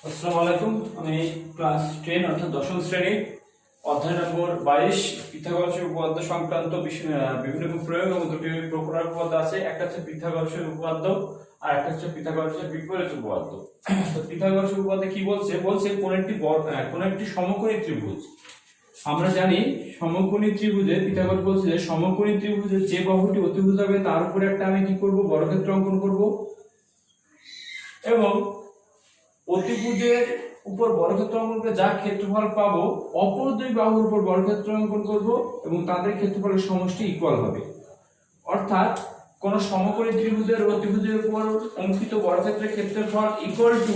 আসসালামু আলাইকুম। আমি ক্লাস 10 অর্থাৎ দশম শ্রেণীর অধ্যায় নম্বর 22 পিথাগোরাসের উপপাদ্য সংক্রান্ত বিভিন্ন রকম প্রয়োগ এবং দুটি প্রকার উপপাদ্য আছে। একটা হচ্ছে পিথাগোরাসের উপপাদ্য আর একটা হচ্ছে পিথাগোরাসের বিপরীত উপপাদ্য। তো পিথাগোরাসের উপপাদ্য কি বলছে? বলছে কোন একটি সমকোণী ত্রিভুজ, আমরা জানি সমকোণী ত্রিভুজে পিথাগোরাস বলছে যে সমকোণী ত্রিভুজের যে বাহুটি অতিভুজ হবে তার উপরে একটা আমি কি করব, বর্গক্ষেত্র অঙ্কন করব এবং অতিভুজের উপর বর্গক্ষেত্র অঙ্কন করে যা ক্ষেত্রফল পাবো অপর দুই বাহুর উপর বর্গক্ষেত্র অঙ্কন করব এবং তাদের ক্ষেত্রফলের সমষ্টি ইকুয়াল হবে। অর্থাৎ কোন সমকোণী ত্রিভুজের অতিভুজের উপর অঙ্কিত বর্গক্ষেত্রের ক্ষেত্রফল ইকুয়াল টু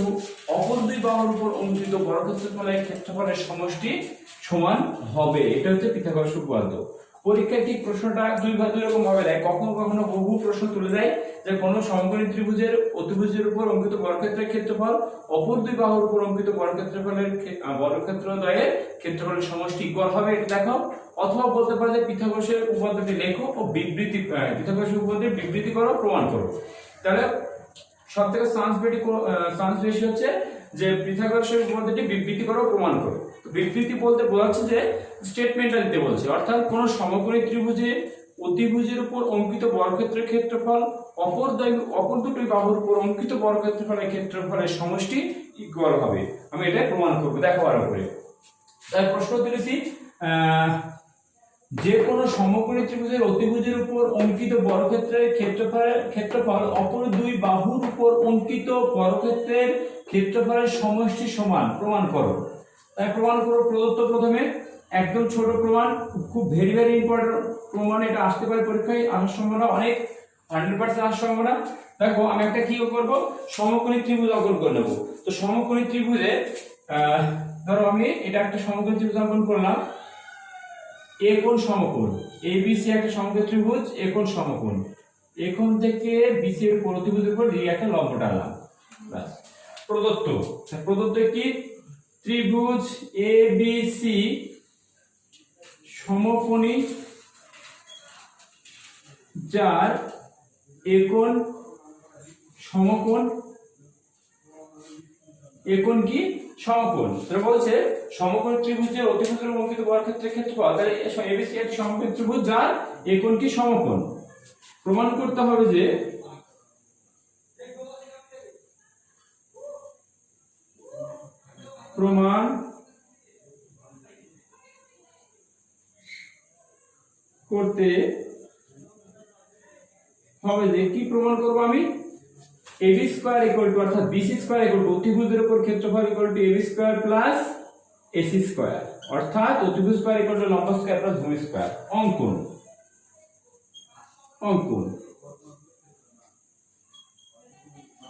অপর দুই বাহুর উপর অঙ্কিত বর্গক্ষেত্রফলের ক্ষেত্রফলের সমষ্টি সমান হবে। এটা হচ্ছে পিথাগোরাসের উপপাদ্য। পরীক্ষায় ঠিক প্রশ্নটা দুই রকম ভাবে দেয়। কখনো কখনো বহু প্রশ্ন তুলে দেয় যে কোন সমকোণী ত্রিভুজের অতিভুজের উপর অঙ্কিত বর্গক্ষেত্রের ক্ষেত্রফল অপর দুই বাহুর উপর অঙ্কিত বর্গক্ষেত্রদ্বয়ের ক্ষেত্রফলের সমষ্টি ইকুয়াল হবে, এটা দেখো। অথবা বলতে পারে যে পিথাগোরাসের উপপাদ্যটি লেখো ও পিথাগোরাসের উপপাদ্যের বিবৃতি করো, প্রমাণ করো। তাহলে সবথেকে চান্স বেশি হচ্ছে যে পিথাগোরাসের উপপাদ্যটি বিবৃতি করো, প্রমাণ করো। বিবৃতি বলতে বোঝাচ্ছে যে স্টেটমেন্টটা দিতে বলছে, অর্থাৎ কোন সমকোণী ত্রিভুজে অতিভুজের উপর অঙ্কিত বর্গক্ষেত্রের ক্ষেত্রফল অপর দুটি বাহুর উপর অঙ্কিত বর্গক্ষেত্রফলের ক্ষেত্রফলের সমষ্টি ইকুয়াল হবে। আমি এটা প্রমাণ করব, দেখো আরো করে। তাই প্রশ্ন দিয়েছি যে কোনো সমকোণী ত্রিভুজের অতিভুজের উপর অঙ্কিত বর্গক্ষেত্রের ক্ষেত্রফল অপর দুই বাহুর উপর অঙ্কিত বর্গক্ষেত্রের ক্ষেত্রফলের সমষ্টি সমান, প্রমাণ করো। তাই প্রমাণ করো। প্রদত্ত প্রথমে একদম ছোট প্রমাণ, খুব ভেরি ইম্পর্টেন্ট প্রমাণ। এটা আসতে পারে পরীক্ষায়, আসার সম্ভাবনা অনেক, 100% আসার সম্ভাবনা। দেখো আমি একটা কি করব, সমকোণী ত্রিভুজ অঙ্কন করে নেব। তো সমকোণী ত্রিভুজে ধরো আমি এটা একটা সমকোণী ত্রিভুজ অঙ্কন করলাম। এ কোণ সমকোণ, ABC একটা সমকোণী ত্রিভুজ, এ কোণ সমকোণ। এখন থেকে BC এর প্রতিভুজের উপর একটা লম্ব টানলাম, ব্যাস। প্রদত্ত কি ত্রিভুজ ABC সমকোণী যার একোণ সমকোণ, একোণ কি সমকোণ। তাহলে বলছে সমকোণ ত্রিভুজের অতিভুজের অঙ্কিত বর্গক্ষেত্রের ক্ষেত্রফল, তাহলে ABC একটি সমকোণ ত্রিভুজ যার একোণ কি সমকোণ। প্রমাণ করতে হবে যে প্রমাণ করতে হবে যে কি প্রমাণ করব আমি, AB স্কয়ার ইকুয়াল টু অর্থাৎ BC স্কয়ার ইকুয়াল টু অতিভুজের উপর ক্ষেত্রফল equal to AB square plus AC square, অর্থাৎ অতিভুজ স্কয়ার ইকুয়াল টু লম্ব স্কয়ার প্লাস ভূমি স্কয়ার। অঙ্কন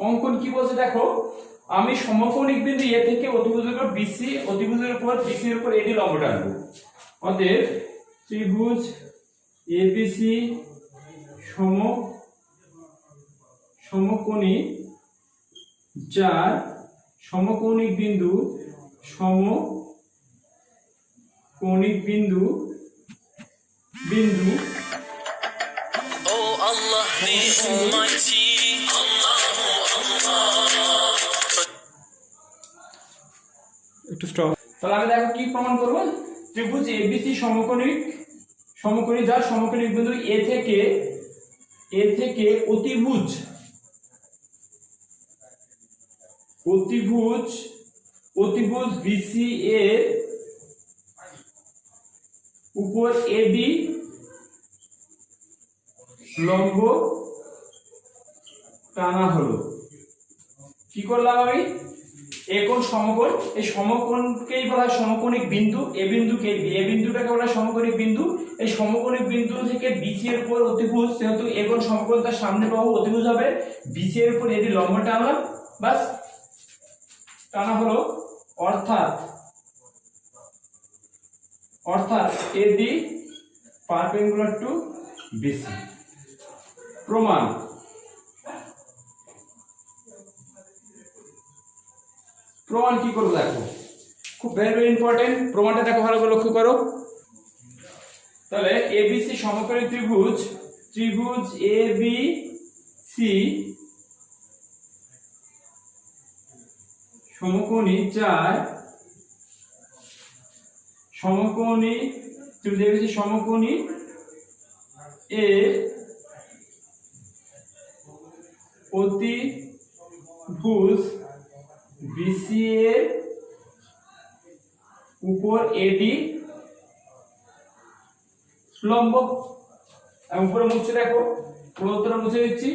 অঙ্কন কি বলছে দেখো, আমি সমকোণিক বিন্দু A থেকে অতিভুজের উপর BC, অতিভুজের উপর BC এর উপর AD লম্ব টানবো। অতএব ত্রিভুজ ABC সমকোণী যার সমকোণিক বিন্দু ও আল্লাহ একটু স্টপ। তাহলে আমি দেখো কি প্রমাণ করব, ত্রিভুজ ABC সমকোণী যার সমকোণিক বিন্দু A থেকে অতিভুজ BC এর উপর AD লম্ব টানা হলো। কি করলাম আমি, একোণ সমকোণ, এই সমকোণকেই বলা হয় সমকোণিক বিন্দু। এ বিন্দুটাকে বলা হয় সমকোণিক বিন্দু। এই সমকোণিক বিন্দু থেকে BC এর উপর অতিভুজ, যেহেতু একোণ সমকোণ তার সামনে বাহু অতিভুজ হবে, BC এর উপর AD লম্ব টানলাম, বাস টানা হলো। অর্থাৎ AD পারপেন্ডিকুলার টু BC। প্রমাণ কি করবো দেখো, খুব ভেরি ইম্পর্টেন্ট প্রমাণটা দেখো, ভালো করে লক্ষ্য করো। তাহলে ABC সমকোণী ত্রিভুজ ABC সমকোণী চার সমকোণী ত্রিভুজ সমকোণী এর অতিভুজ বিসি এর উপর এডি লম্ব। আমি উপরে মুছে দেখো, পুরোটা মুছে দিচ্ছি।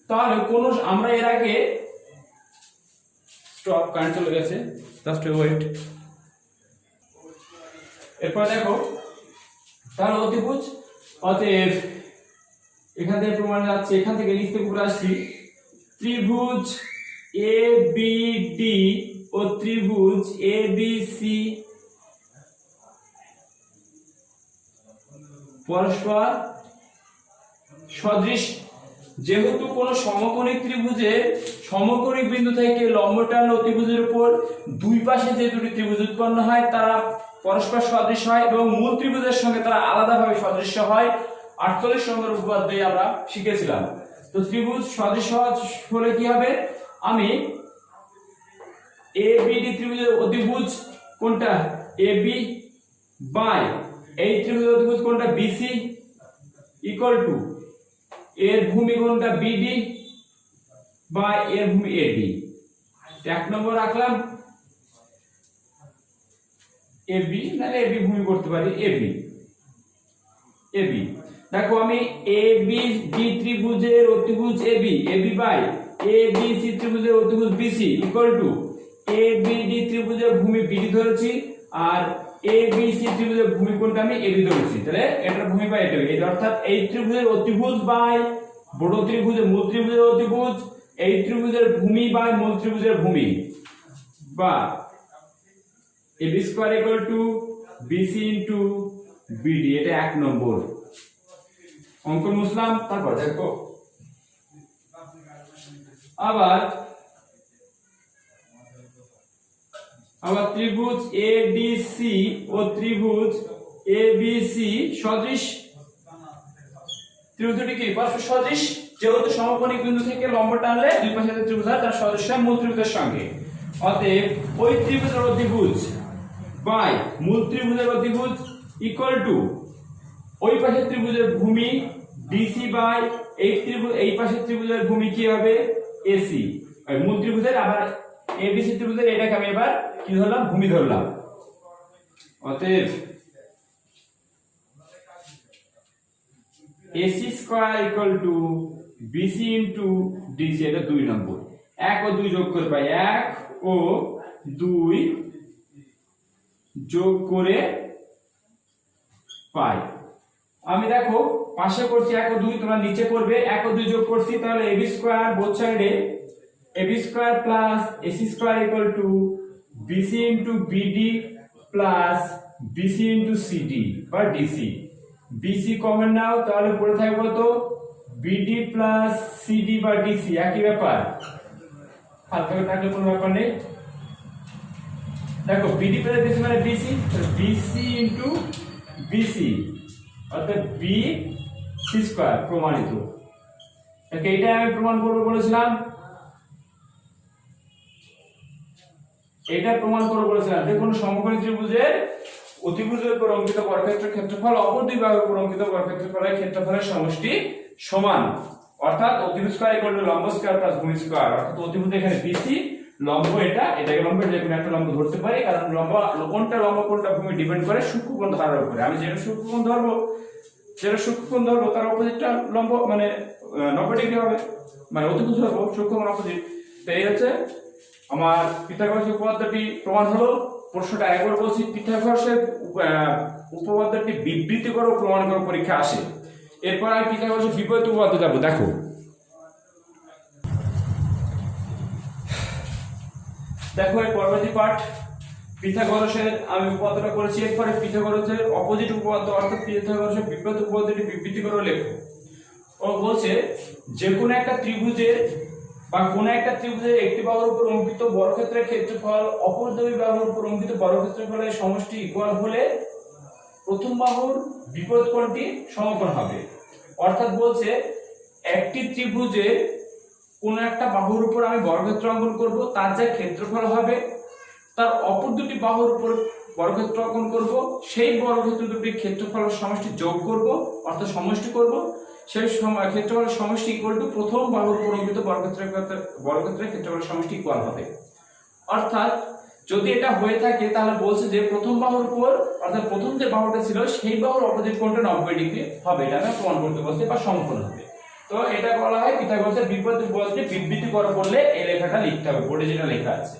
তাহলে কোন আমরা এর আগে স্টপ কারেন্ট চলে গেছে, জাস্ট ওয়েট। এরপর দেখো তাহলে অতিভুজ, অতএব এখান থেকে প্রমাণ যাচ্ছে, এখান থেকে লিখতে উপরে আসছি ত্রিভুজ এ বি ডি ও ত্রিভুজ এ বি সি পরস্পর সদৃশ। যেহেতু কোন সমকোণী ত্রিভুজের সমকোণী বিন্দু থেকে লম্ব টানলে অতিভুজের উপর দুই পাশে যে দুটি ত্রিভুজ উৎপন্ন হয় তারা পরস্পর সদৃশ হয় এবং মূল ত্রিভুজের সঙ্গে তারা আলাদাভাবে সদৃশ্য হয়। 48 নম্বর উপপাদ্যে আমরা শিখেছিলাম। তো ত্রিভুজ সদৃশ হলে কি হবে, আমি এ বি ডি ত্রিভুজের অতিভুজ কোনটা এ বি বাই এই ত্রিভুজের অতিভুজ কোনটা বিসি ইকুয়াল টু এর ভূমি কোনটা বিডি বাই এর ভূমি এডি। এক নম্বর রাখলাম এবি, নাহলে এবি ভূমি করতে পারি এবি। এবি দেখো আমি এ বি ডি ত্রিভুজের অতিভুজ AB, AB by A B C ত্রিভুজের অতিভুজ BC equal to A B D ত্রিভুজের ভূমি বিডি ধরেছি আর এ বি সি ত্রিভুজের ভূমি কোনটা আমি এবি ধরেছি। তাহলে এটার ভূমি বাই এটা, এই অর্থাৎ এই ত্রিভুজের অতিভুজ বাই বড় ত্রিভুজের মূল ত্রিভুজের অতিভুজ, এই ত্রিভুজের ভূমি বাই মূল ত্রিভুজের ভূমি, বা AB square equal to BC into BD. এটা এক নম্বর অঙ্ক মুছলাম। তারপর দেখো আবার ত্রিভুজ এ ডি সি ও ত্রিভুজ এ বি সি সদৃশ। ত্রিভুজ দুটি কি পরস্পর সদৃশ, যেহেতু সমকোণী বিন্দু থেকে লম্ব টানলে দুই পাশে যে ত্রিভুজ হয় তার সদৃশ্য মূল ত্রিভুজের সঙ্গে। অতএব ওই ত্রিভুজের অতিভুজ বাই মূল ত্রিভুজের অতিভুজ ইকুয়াল টু ওই পাশের ত্রিভুজের ভূমি বিসি বাই এই ত্রিভুজ এই পাশের ত্রিভুজের ভূমি কি হবে এসি। মূল ত্রিভুজের আবার এবিসি ত্রিভুজের এটাকে আমি এবার কি ধরলাম ভূমি ধরলাম। অতএব AC square equal to BC into DC. এটা 2 নম্বর। 1 ও 2 যোগ করে পাই 1 ও 2 যোগ করে পাই। আমি দেখো পাশে করছি 1 ও 2, তোমরা নিচে করবে 1 ও 2 যোগ করছি, তাহলে এবি স্কয়ার বোথ সাইডে AB square plus AC square equal to BC into BD plus BC into CD বা ডিসি। বিসি কমন নাও, তাহলে পড়ে থাকবে তো বিডি প্লাস সিডি বা ডিসি, একই ব্যাপার, হালকা থাকলে কোনো ব্যাপার নেই। দেখো বিডি প্লাস ডিসি মানে বিসি, বিসি ইনটু বিসি অর্থাৎ বি সি স্কয়ার প্রমাণিত। ওকে, এটা আমি প্রমাণ করব বলেছিলাম, এটা প্রমাণ করব বলেছিলাম যে কোন সমকোণী ত্রিভুজের অতিভুজের উপর অঙ্কিত বর্গক্ষেত্রের ক্ষেত্রফল অপর দুই বাহুর উপর অঙ্কিত বর্গক্ষেত্রফলের ক্ষেত্রফলের সমষ্টি সমান। অর্থাৎ অতিভুজ স্কয়ার ইকুয়াল টু লম্ব স্কয়ার প্লাস ভূমি স্কয়ার। অর্থাৎ অতিভুজ এখানে বিসি, লম্ব এটাকে লম্ব যে কোনো একটা লম্ব ধরতে পারি, কারণ লম্ব কোনটা লম্ব কোনটা ভূমি ডিপেন্ড করে সূক্ষ্মকোণ ধরার উপরে। আমি যেটা সূক্ষ্মকোণ ধরবো তার অপোজিটটা লম্ব মানে 90 ডিগ্রি হবে, মানে অতিভুজ ধরবো সূক্ষ্মকোণ অপোজিট। তো এই হচ্ছে আমার পিথাগোরাসের উপপাদ্যটি প্রমাণ হলো। প্রশ্নটা একবার বলছি, পিথাগোরাসের উপপাদ্যটি বিবৃতি করো প্রমাণ করো পরীক্ষা আসে। এরপর আমি পিথাগোরাসের বিপরীত উপপাদ্য যাবো। দেখো এই পরবর্তী পার্ট পিথাগোরাসের আমি উপপাদ্যটা করেছি। এরপরে পিথাগোরাসের অপোজিট উপপাদ্য অর্থাৎ পিথাগোরাসের বিপরীত উপপাদ্যটি বিবৃতি করে লেখো। ও বলছে যে কোনো একটা ত্রিভুজের বা কোন একটা ত্রিভুজের একটি বাহুর উপর অঙ্কিত বর্গক্ষেত্রের ক্ষেত্রফল অপর দুই বাহুর উপর অঙ্কিত বর্গক্ষেত্রফলের সমষ্টি ইকুয়াল হলে প্রথম বাহুর বিপরীত কোণটি সমকোণ হবে। অর্থাৎ বলছে একটি ত্রিভুজের কোন একটা বাহুর উপর আমি বর্গক্ষেত্র অঙ্কন করব, তার যে ক্ষেত্রফল হবে তার অপর দুটি বাহুর উপর বর্গক্ষেত্র অঙ্কন করব, সেই বর্গক্ষেত্র দুটির ক্ষেত্রফলের সমষ্টি যোগ করব অর্থাৎ সমষ্টি করব, সেই ক্ষেত্রফলের সমষ্টি ইকুয়াল টু প্রথম বাহুর উপর অঙ্কিত বর্গক্ষেত্রের ক্ষেত্রফলের সমষ্টি ইকুয়াল হবে। অর্থাৎ যদি এটা হয়ে থাকে তাহলে বলছে যে প্রথম বাহুর উপর অর্থাৎ প্রথম যে বাহুটা ছিল সেই বাহুর অপোজিট কোণটা 90 ডিগ্রি হবে, এটা আমি প্রমাণ করতে বলছি বা সমকোণ হবে। তো এটা বলা হয় পিথাগোরাসের বিপরীত উপপাদ্যে বিবৃতি করা বললে এই লেখাটা লিখতে হবে, বোর্ডে যেটা লেখা আছে।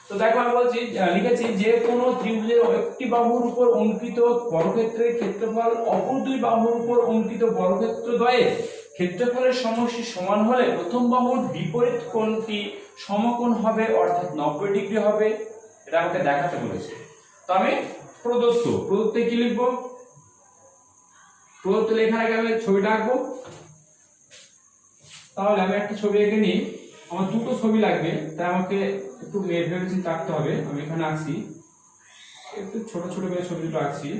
তো দেখো আমি বলছি লিখেছি যে কোন ত্রিভুজের একটি বাহুর উপর অঙ্কিত বর্গক্ষেত্রের ক্ষেত্রফল অপর দুই বাহুর উপর অঙ্কিত বর্গক্ষেত্র দ্বয়ের ক্ষেত্রফলের সমষ্টি সমান হলে প্রথম বাহুর বিপরীত কোণটি সমকোণ হবে অর্থাৎ 90 ডিগ্রি হবে, এটা আমাকে দেখাতে বলেছে। তো আমি প্রদত্তে কি লিখব, প্রদত্ত লেখার আগে আমি ছবিটা আঁকবো। তাহলে আমি একটা ছবি এঁকে নিই, আমার দুটো ছবি লাগবে, তাই আমাকে একটু ভেবে চিন্তে আঁকতে হবে। আমি এখানে আঁকছি, একটু ছোট ছোট করে ছবি দুটো আঁকছি।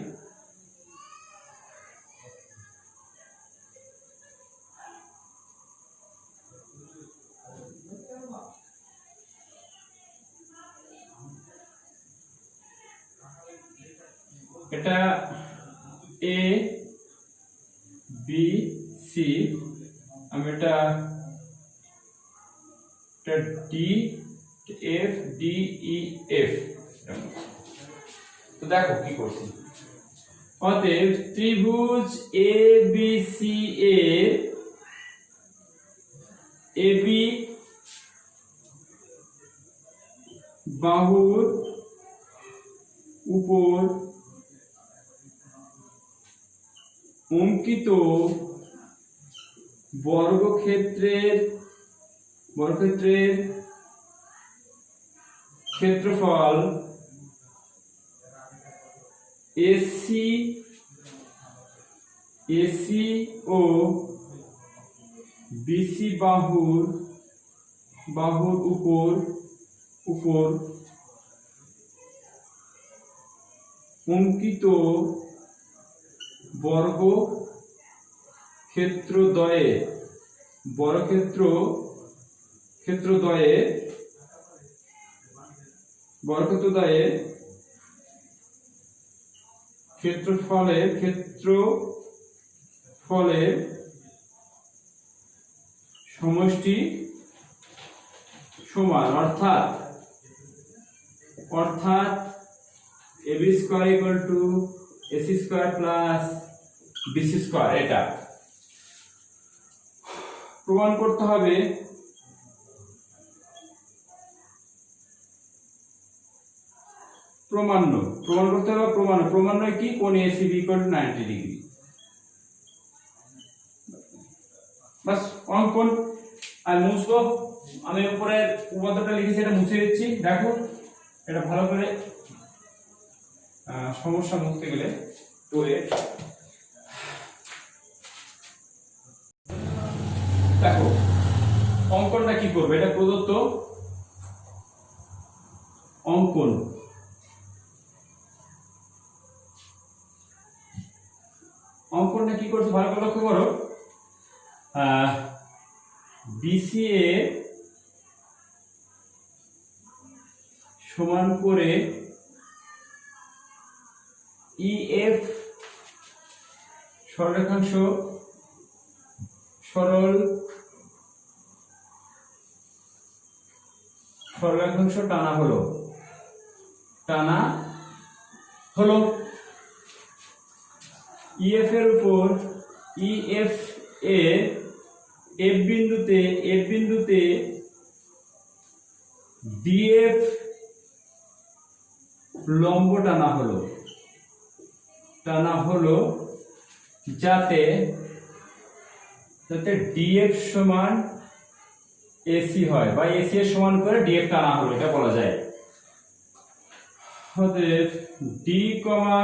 এটা এ বি সি, আমি এটা D F D E F. তো দেখো কি করছি, অতএব ত্রিভুজ এ বি সি এর এ বি বাহুর উপর অঙ্কিত বর্গক্ষেত্রের ক্ষেত্রফল এসি ও বিসি বাহুর উপর অঙ্কিত বর্গক্ষেত্রদ্বয়ের ক্ষেত্রফলের সমষ্টি সমান, অর্থাৎ ab square equal two ac square plus bc square. এটা প্রমাণ করতে হবে প্রমাণ্য কি, কোণ acb ইকুয়াল টু 90 ডিগ্রি। বাস অঙ্কন আর মুছবো, আমি উপরের উপপাদ্যটা লিখেছি এটা মুছে দিচ্ছি। দেখো এটা ভালো করে সমস্যা মুছতে গেলে দেখো অঙ্কনটা কি করবে, এটা প্রদত্ত অঙ্কনটা কি করছে ভালো করে লক্ষ্য করো। বিসিএ সমান করে ইএফ সরলরেখাংশ টানা হলো ইএফ এর উপর ইএফ এর এফ বিন্দুতে ডিএফ লম্ব টানা হলো যাতে ডিএফ সমান এসি হয় বা এসি এর সমান করে ডিএফ টানা হলো, এটা বলা যায়। অতএব ডি কমা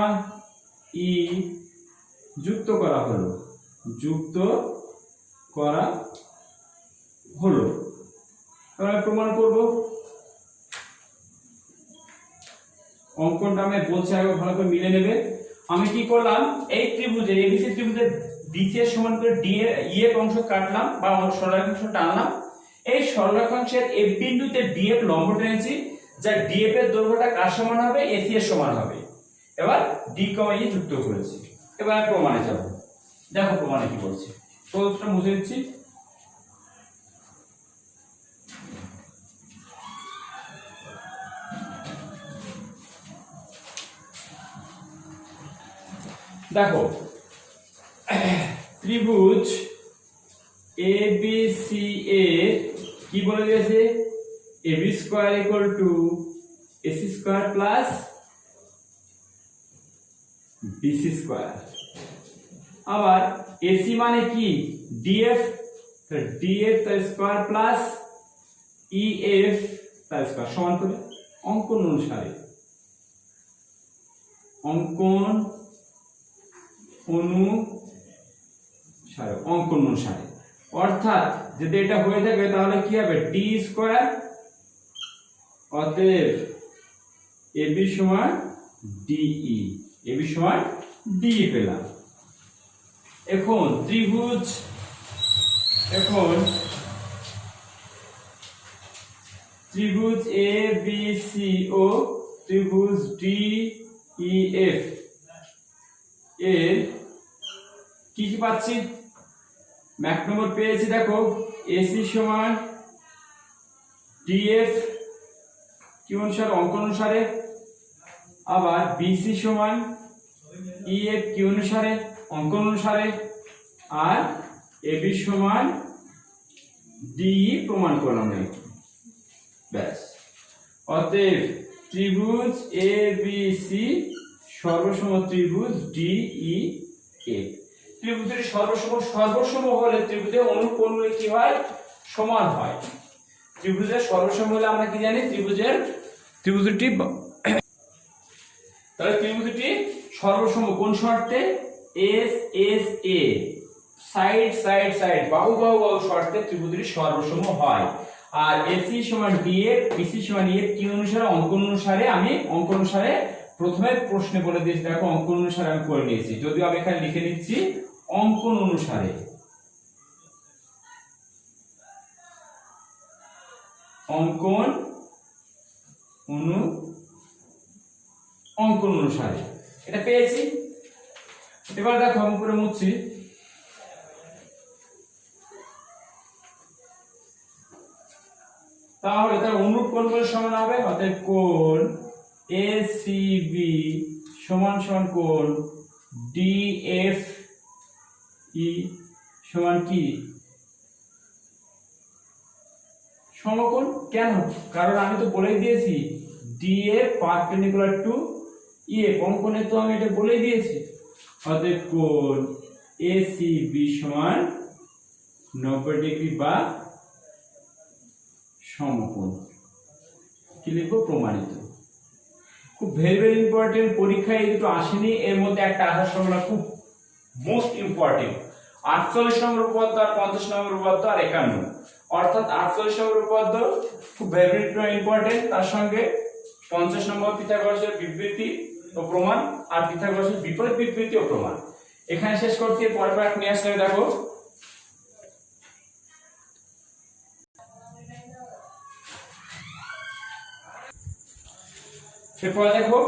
ই যুক্ত করা হলো। এবার প্রমাণ করব। অঙ্কনটা আমি বলছি আগে ভালো করে মিলে নেবে। আমি কি করলাম, এই ত্রিভুজের এবিসি ত্রিভুজের বিসি এর সমান করে ডি এর ই এর অংশ কাটলাম বা সরলরেখাংশ টানলাম, এই সরলরেখাংশের এ বিন্দুতে ডিএফ লম্ব টেনেছি, যা ডিএফ এর দৈর্ঘ্যটা কার সমান হবে, এসি এর সমান হবে। এবার ডি কমা ই যুক্ত করেছি। এবার আমি প্রমাণে যাব। দেখো প্রমাণে কি বলছে, প্রদত্তটা মুছে দিচ্ছি। দেখো ত্রিভুজ এবিসি এর কি বলে দিয়েছে, AB square equal to AC square plus BC square. আবার এসি মানে কি, ডিএফ, ডিএফ তার স্কয়ার প্লাস ইএফ তার স্কয়ার সমান করে অঙ্কন অনুসারে, অঙ্কন অনুসারে অর্থাৎ যদি এটা হয়ে থাকে তাহলে কি হবে, ডি স্কয়ার, অতএব এবি সমান ডিই, এবি সমান ডিই পেলাম। এখন ত্রিভুজ এ বি সি ও ত্রিভুজ ডি ই এফ এর কি কি পাচ্ছি, ম্যাক নম্বর পেয়েছি। দেখো এসি সমান ডিএফ কি অনুসারে, অঙ্কন অনুসারে, আবার বিসি সমান ইএফ কি অনুসারে, অঙ্কন অনুসারে, আর এবি সমান ডিই প্রমাণ করলাম না, ব্যাস। অতএব ত্রিভুজ এ বি সি সর্বসম ত্রিভুজ ডিই এফ। ত্রিভুজের সর্বসম হলে ত্রিভুজের অনুরূপ কোণগুলো কি হয়, সমান হয়। ত্রিভুজের সর্বসম হলে আমরা কি জানি, ত্রিভুজটি তাহলে ত্রিভুজটি সর্বসম কোন শর্তে, S S A side side side বাহু বাহু বাহু শর্তে ত্রিভুজটি সর্বসম হয়। আর এসি সমান ডিএফ, বিসি সমান ইএফ কি অনুসারে, অঙ্কন অনুসারে। আমি অঙ্কন অনুসারে প্রথমে প্রশ্নে বলে দিয়েছি, দেখো অঙ্কন অনুসারে আমি করে নিয়েছি, যদিও আমি এখানে লিখে দিচ্ছি অঙ্কন অনুসারে, অঙ্কন অনুসারে এটা পেয়েছি। এবার দেখো আমি উপরে মুছছি, তাহলে তার অনুরূপ কোণগুলো সমান হবে। অতএব কোণ এসিবি সমান সমান কোণ ডিএফই সমান কি, সমকোণ। কেন, কারণ আমি তো বলেই দিয়েছি ডিএফ পারপেন্ডিকুলার টু ইএফ, অঙ্কনে তো আমি এটা বলেই দিয়েছি। অতএব কোণ এসিবি সমান 90 ডিগ্রি বা সমকোণ। কি লিখবো, প্রমাণিত। খুব ভেরি ইম্পর্টেন্ট, পরীক্ষায় এই দুটো আসেনি, এর মধ্যে একটা আসার সম্ভাবনা খুব মোস্ট ইম্পর্টেন্ট। 48 নম্বর উপপাদ্য আর 50 নম্বর উপপাদ্য আর 51, অর্থাৎ 48 নম্বর উপপাদ্য খুব ভেরি ইম্পর্টেন্ট, তার সঙ্গে 50 নম্বর পিথাগোরাসের বিবৃতি ও প্রমাণ আর পিথাগোরাসের বিপরীত বিবৃতি ও প্রমাণ। এখানে শেষ করছি, পরের পার্ট নিয়ে আসলে দেখো। এরপরে দেখো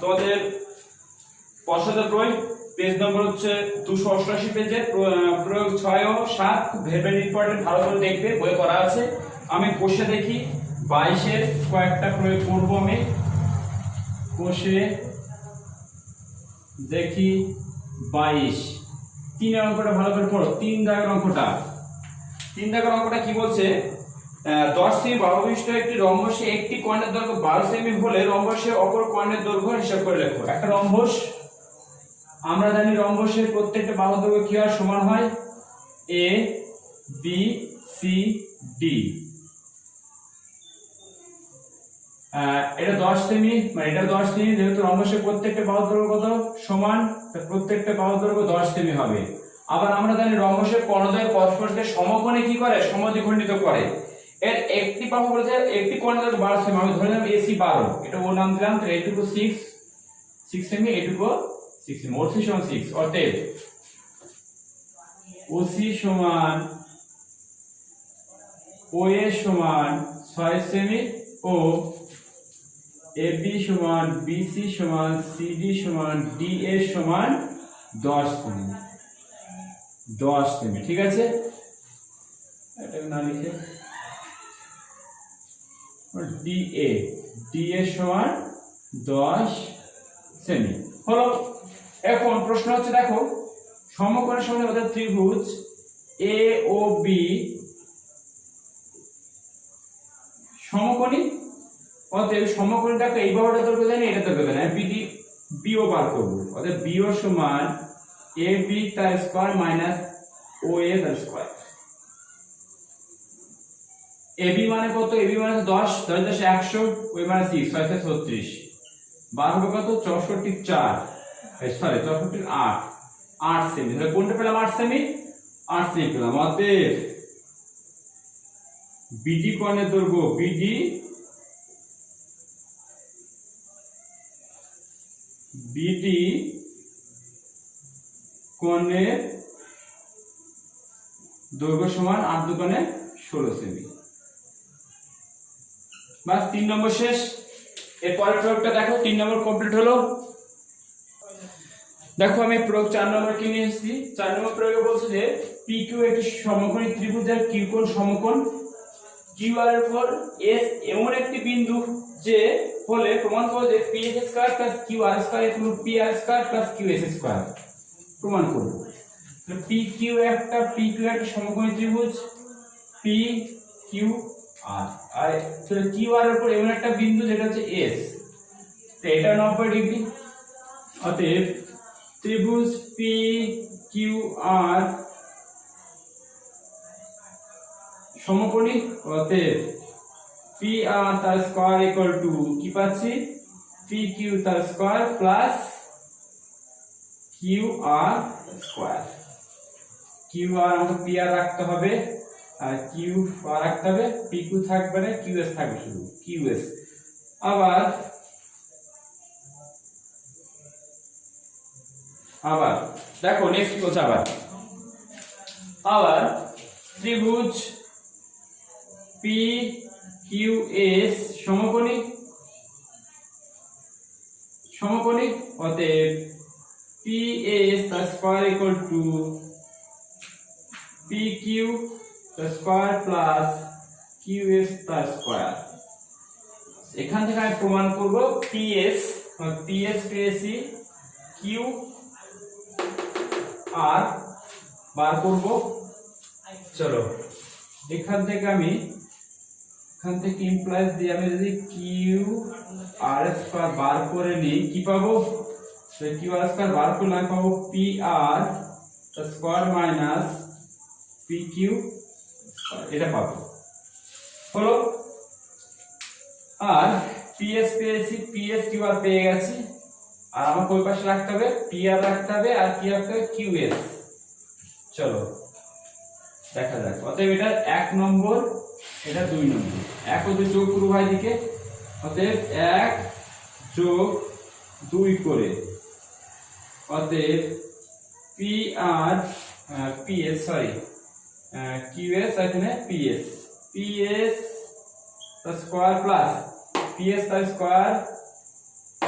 তোমাদের পশ্চাৎ বই পেজ নম্বর হচ্ছে 288 পেজের প্রয়োগ 6 ও 7 ভেরি ইম্পর্টেন্ট, ভালো করে দেখবে, বই করা আছে। আমি কোষে দেখি 22 এর কয়েকটা প্রয়োগ করব। আমি কোষে দেখি 22, 3 এর অঙ্কটা ভালো করে পড়ো। 3 দাগের অঙ্কটা কি বলছে, 10 সেমি বাহুবিশিষ্ট একটি রম্বসে একটি কোণের দৈর্ঘ্য 12 সেমি হলে রম্বসের অপর কোণের দৈর্ঘ্য হিসাব করে লেখো। একটা রম্বস, আমরা জানি রম্বসের প্রত্যেকটা বাহু দৈর্ঘ্য কি হয়, সমান হয় এ বি সি ডি। এটা 10 সেমি, মানে এটা 10 সেমি, যেহেতু রম্বসের প্রত্যেকটা বাহু দৈর্ঘ্য কত সমান, প্রত্যেকটা বাহু দৈর্ঘ্য 10 সেমি হবে। আবার আমরা জানি রম্বসের কোণদ্বয় পরস্পরকে সমকোণে কি করে, সমদ্বিখণ্ডিত করে। এর একটি বাহু বলেছে একটি কোণের দৈর্ঘ্য 12 সেমি, আমি ধরে নিলাম এসি 12, এটা ওর নাম দিলাম, তো এইটুকু 6 সেমি, এইটুকু 6 সেমি, ওসি সমান 6। অতএব ওসি সমান OA সমান 6 সেমি ও AB সমান BC সমান CD সমান DA সমান 10 সেমি। 10 সেমি, ঠিক আছে? এটা না লিখে DA সমান 10 সেমি হলো। এখন প্রশ্ন হচ্ছে, দেখো সমকোণের সঙ্গে আমাদের ত্রিভুজ AOB সমকোণী, অতএব সমকোণটাকে এই বাহুটা দৈর্ঘ্য জানি, এটা দৈর্ঘ্য জানি, BO বার করব। অতএব BO সমান AB তার স্কয়ার মাইনাস OA তার স্কয়ার। AB মানে কত? AB মানে 10, 10 10 100, OA মানে 6, 6 6 36, বার হবে কত? 64 4, সরি 64 8, 8 সেমি। তাহলে কোনটা পেলাম? 8 সেমি, 8 সেমি পেলাম। অতএব BD কোণের দৈর্ঘ্য BD কোণের দৈর্ঘ্য সমান 8 দুগুণে 16 সেমি। বাস 3 নম্বর শেষ। এর পরের প্রয়োগটা দেখো, 3 নম্বর কমপ্লিট হলো। দেখো আমি প্রয়োগ 4 নম্বর কি নিয়ে এসেছি। 4 নম্বর প্রয়োগে বলছে যে PQ একটি সমকোণী ত্রিভুজের Q কোণ সমকোণ, QR এর উপর S এমন একটি বিন্দু যে হলে প্রমাণ করো যে PS² + QR² = PR² + QS²। প্রমাণ করব। তাহলে PQ একটা সমকোণী ত্রিভুজ PQR, আর QR এর উপর এমন একটা বিন্দু যেটা হচ্ছে S, তো এটা 90 ডিগ্রি। অতএব ত্রিভুজ PQR সমকোণী। অতএব PR তার স্কয়ার ইকুয়াল টু কি পাচ্ছি? PQ তার square plus QR square. QR আমাকে PR রাখতে হবে আর QR রাখতে হবে, PQ থাকবে না, QS থাকবে শুধু QS। আবার দেখো নেক্সট কি বলছে, আবার ত্রিভুজ PQS সমকোণী। অতএব PS তার স্কয়ার ইকুয়াল টু PQ তার স্কয়ার প্লাস QS তার স্কয়ার। এখান থেকে আমি প্রমাণ করব PS পেয়েছি, QR বার করব। চলো এখান থেকে ইমপ্লাইজ দিয়ে আমি যদি QR স্কয়ার বার করে নিই কি পাবো? QR স্কয়ার বার করলে আমি পাবো PR স্কয়ার মাইনাস PQ এটা পাবো হলো। আর PS পেয়েছি, PS QR পেয়ে গেছি, আর আমাকে ওই পাশে রাখতে হবে PR রাখতে হবে, আর কি রাখতে হবে? QS। চলো দেখা যাক। অতএব এটা 1 নম্বর, এটা 2 নম্বর, 1 ও 2 যোগ করব ভাই দিকে। অতএব 1 যোগ 2 করে, অতএব PR PS সরি QS এখানে PS তার স্কয়ার প্লাস PS তার স্কয়ার,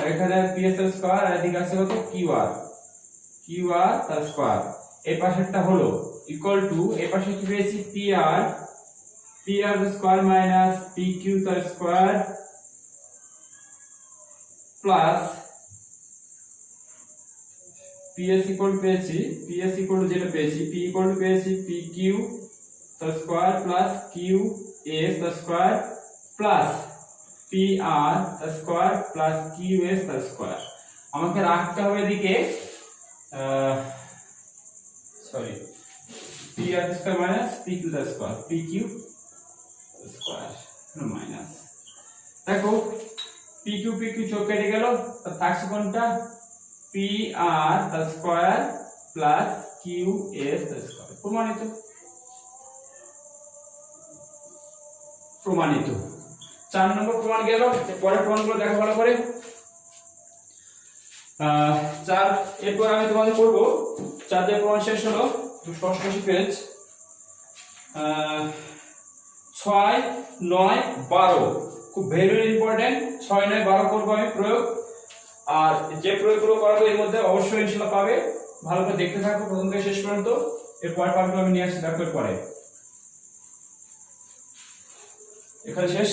এখানে PS তার স্কয়ার, আর এদিকে আছে কত? QR তার স্কয়ার। এই পাশেরটা হলো ইকুয়াল টু, এই পাশে কি পেয়েছি? PR তার স্কয়ার মাইনাস PQ তার স্কয়ার প্লাস PS ইকুয়াল পেয়েছি, PS ইকুয়াল যেটা পেয়েছি, P ইকুয়াল পেয়েছি PQ তার স্কয়ার প্লাস QS তার স্কয়ার প্লাস PR তার স্কয়ার প্লাস QS তার স্কয়ার। আমাকে রাখতে হবে এদিকে sorry PR square minus PQ তার স্কয়ার, PQ স্কয়ার মাইনাস, দেখো PQ যোগ কেটে গেল, তার থাকছে কোনটা? PR তার স্কয়ার প্লাস QS তার স্কয়ার। প্রমাণিত। 4 নম্বর প্রমাণ গেল। পরের প্রমাণগুলো দেখো ভালো করে। 4 এরপর আমি তোমাদের করব 4 দিয়ে প্রমাণ শেষ হলো, 88 পেজ। 6 9 12 খুব ভেরি ইম্পর্টেন্ট 6 9 12 করব আমি প্রয়োগ আর যে প্রয়োগগুলো করাবো এর মধ্যে অবশ্যই ইনশাআল্লাহ পাবে ভালো করে দেখতে থাকো প্রথম থেকে শেষ পর্যন্ত এর পরের পার্টগুলো আমি নিয়ে আসছি দেখো পরে এখানে শেষ